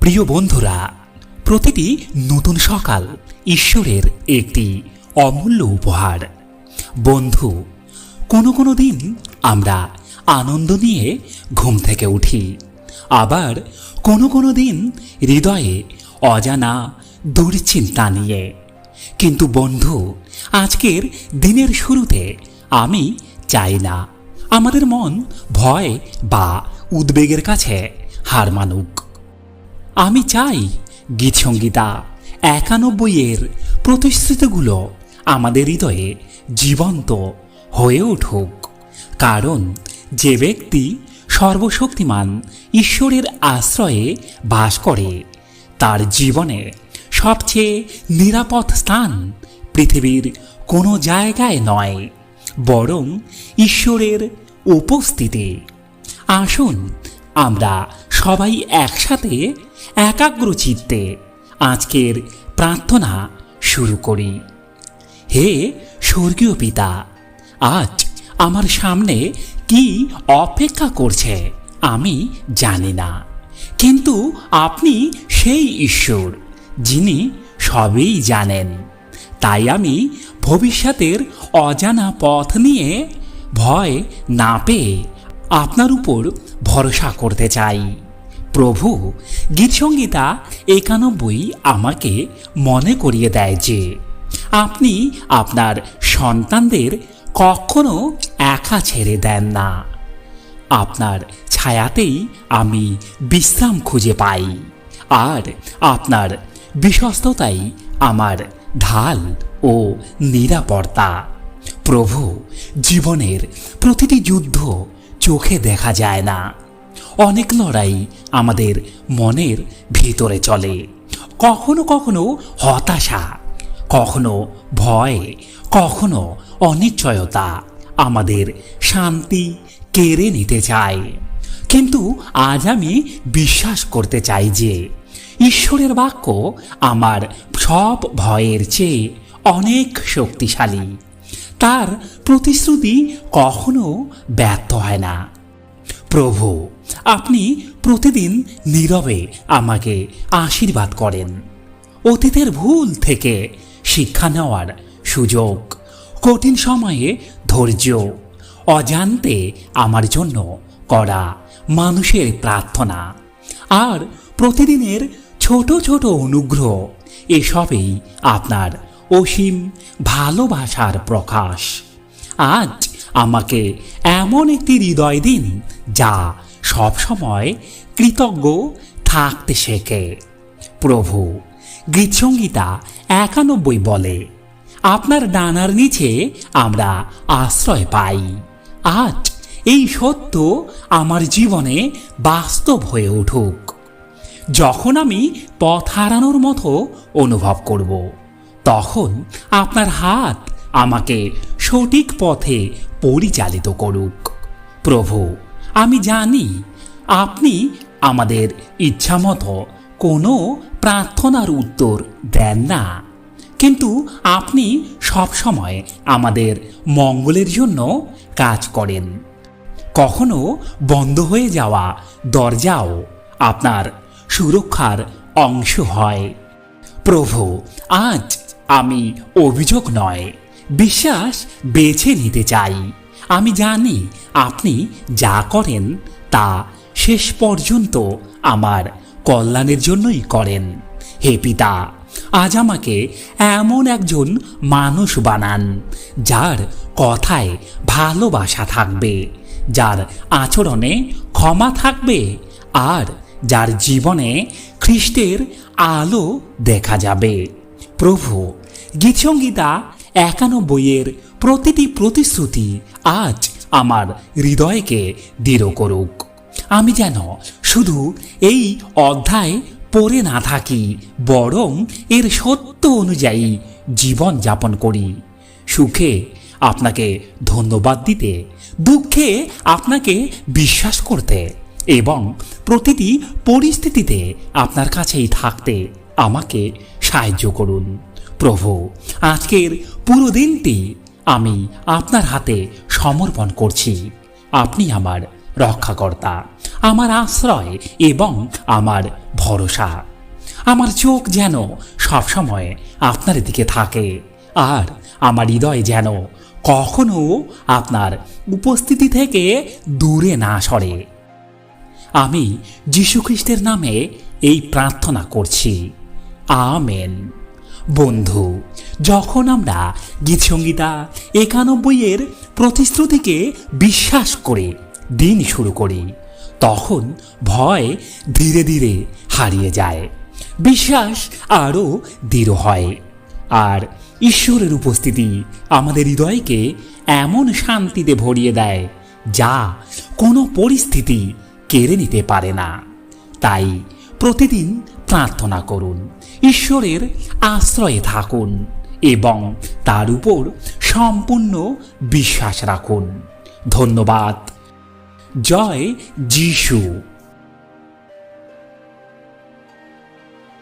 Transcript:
প্রিয় বন্ধুরা, প্রতিটি নতুন সকাল ঈশ্বরের একটি অমূল্য উপহার। বন্ধু, কোনো দিন আমরা আনন্দ নিয়ে ঘুম থেকে উঠি, আবার কোনো দিন হৃদয়ে অজানা দুশ্চিন্তা নিয়ে। কিন্তু বন্ধু, আজকের দিনের শুরুতে আমি চাই না আমাদের মন ভয় বা উদ্বেগের কাছে হার মানুক। আমি চাই গীতসংগীতা ৯১ প্রতিশ্রুতিগুলো আমাদের হৃদয়ে জীবন্ত হয়ে উঠুক। কারণ যে ব্যক্তি সর্বশক্তিমান ঈশ্বরের আশ্রয়ে বাস করে, তার জীবনে সবচেয়ে নিরাপদ স্থান পৃথিবীর কোনো জায়গায় নয়, বরং ঈশ্বরের উপস্থিতি। আসুন আমরা সবাই একসাথে একাগ্র চিত্তে আজকের প্রার্থনা শুরু করি। হে স্বর্গীয় পিতা, আজ আমার সামনে কি অপেক্ষা করছে আমি জানি না, কিন্তু আপনি সেই ঈশ্বর যিনি সবই জানেন। তাই আমি ভবিষ্যতের অজানা পথ নিয়ে ভয় না পেয়ে আপনার উপর ভরসা করতে চাই। প্রভু, গীতসংগীতা ৯১ আমাকে মনে করিয়ে দেয় যে আপনি আপনার সন্তানদের কখনো একা ছেড়ে দেন না। আপনার ছায়াতেই আমি বিশ্রাম খুঁজে পাই, আর আপনার বিশ্বস্ততাই আমার ঢাল ও নিরাপত্তা। প্রভু, জীবনের প্রতিটি যুদ্ধ চোখে দেখা যায় না। অনেক লড়াই আমাদের মনের ভিতরে চলে, কখনো হতাশা, কখনো ভয়, কখনো অনিশ্চয়তা আমাদের শান্তি কেড়ে নিতে চায়। কিন্তু আজ আমি বিশ্বাস করতে চাই যে ঈশ্বরের বাক্য আমার সব ভয়ের চেয়ে অনেক শক্তিশালী। তার প্রতিশ্রুতি কখনো ব্যর্থ হয় না। প্রভু, আপনি প্রতিদিন নীরবে আমাকে আশীর্বাদ করেন। অতীতের ভুল থেকে শিক্ষা নেওয়ার সুযোগ, কঠিন সময়ে ধৈর্য, অজান্তে আমার জন্য করা মানুষের প্রার্থনা, আর প্রতিদিনের ছোট ছোট অনুগ্রহ, এসবই আপনার অসীম ভালোবাসার প্রকাশ। আজ আমাকে এমন একটি হৃদয় দিন যা সবসময় কৃতজ্ঞ থাকতে শেখে। প্রভু, গীতসংগীতা ৯১ বলে, আপনার ডানার নিচে আমরা আশ্রয় পাই। আজ এই সত্য আমার জীবনে বাস্তব হয়ে উঠুক। যখন আমি পথ হারানোর মতো অনুভব করব, তখন আপনার হাত আমাকে সঠিক পথে পরিচালিত করুক। প্রভু, আমি জানি আপনি আমাদের ইচ্ছামতো কোনো প্রার্থনার উত্তর দেন না, কিন্তু আপনি সবসময় আমাদের মঙ্গলের জন্য কাজ করেন। কখনো বন্ধ হয়ে যাওয়া দরজাও আপনার সুরক্ষার অংশ হয়। প্রভু, আজ আমি অভিযোগ নয়, বিশ্বাস বেছে নিতে চাই। আমি জানি আপনি যা করেন তা শেষ পর্যন্ত আমার কল্যাণের জন্যই করেন। হে পিতা, আজ আমাকে এমন একজন মানুষ বানান যার কথায় ভালোবাসা থাকবে, যার আচরণে ক্ষমা থাকবে, আর যার জীবনে খ্রিস্টের আলো দেখা যাবে। প্রভু, গীতসংগীতা ৯১ প্রতিটি প্রতিশ্রুতি আজ আমার হৃদয়কে দৃঢ় করুক। আমি যেন শুধু এই অধ্যায় পড়ে না থাকি, বরং এর সত্য অনুযায়ী জীবন যাপন করি। সুখে আপনাকে ধন্যবাদ দিতে, দুঃখে আপনাকে বিশ্বাস করতে, এবং প্রতিটি পরিস্থিতিতে আপনার কাছেই থাকতে আমাকে সাহায্য করুন। প্রভু, আজকের পুরো দিনটি আমি আপনার হাতে সমর্পণ করছি। আপনি আমার রক্ষাকর্তা, আমার আশ্রয় এবং আমার ভরসা। আমার চোখ যেন সবসময় আপনার দিকে থাকে, আর আমার হৃদয় যেন কখনো আপনার উপস্থিতি থেকে দূরে না সরে। আমি যীশুখ্রিস্টের নামে এই প্রার্থনা করছি, আমেন। বন্ধু, যখন আমরা গীতসংগীতা 91-এর প্রতিশ্রুতিকে বিশ্বাস করে দিন শুরু করি, তখন ভয় ধীরে ধীরে হারিয়ে যায়, বিশ্বাস আরও দৃঢ় হয়, আর ঈশ্বরের উপস্থিতি আমাদের হৃদয়কে এমন শান্তিতে ভরিয়ে দেয় যা কোনো পরিস্থিতি কেড়ে নিতে পারে না। তাই প্রতিদিন প্রার্থনা করুন, ঈশ্বরের আশ্রয়ে থাকুন এবং তার উপর সম্পূর্ণ বিশ্বাস রাখুন। ধন্যবাদ। জয় যিশু।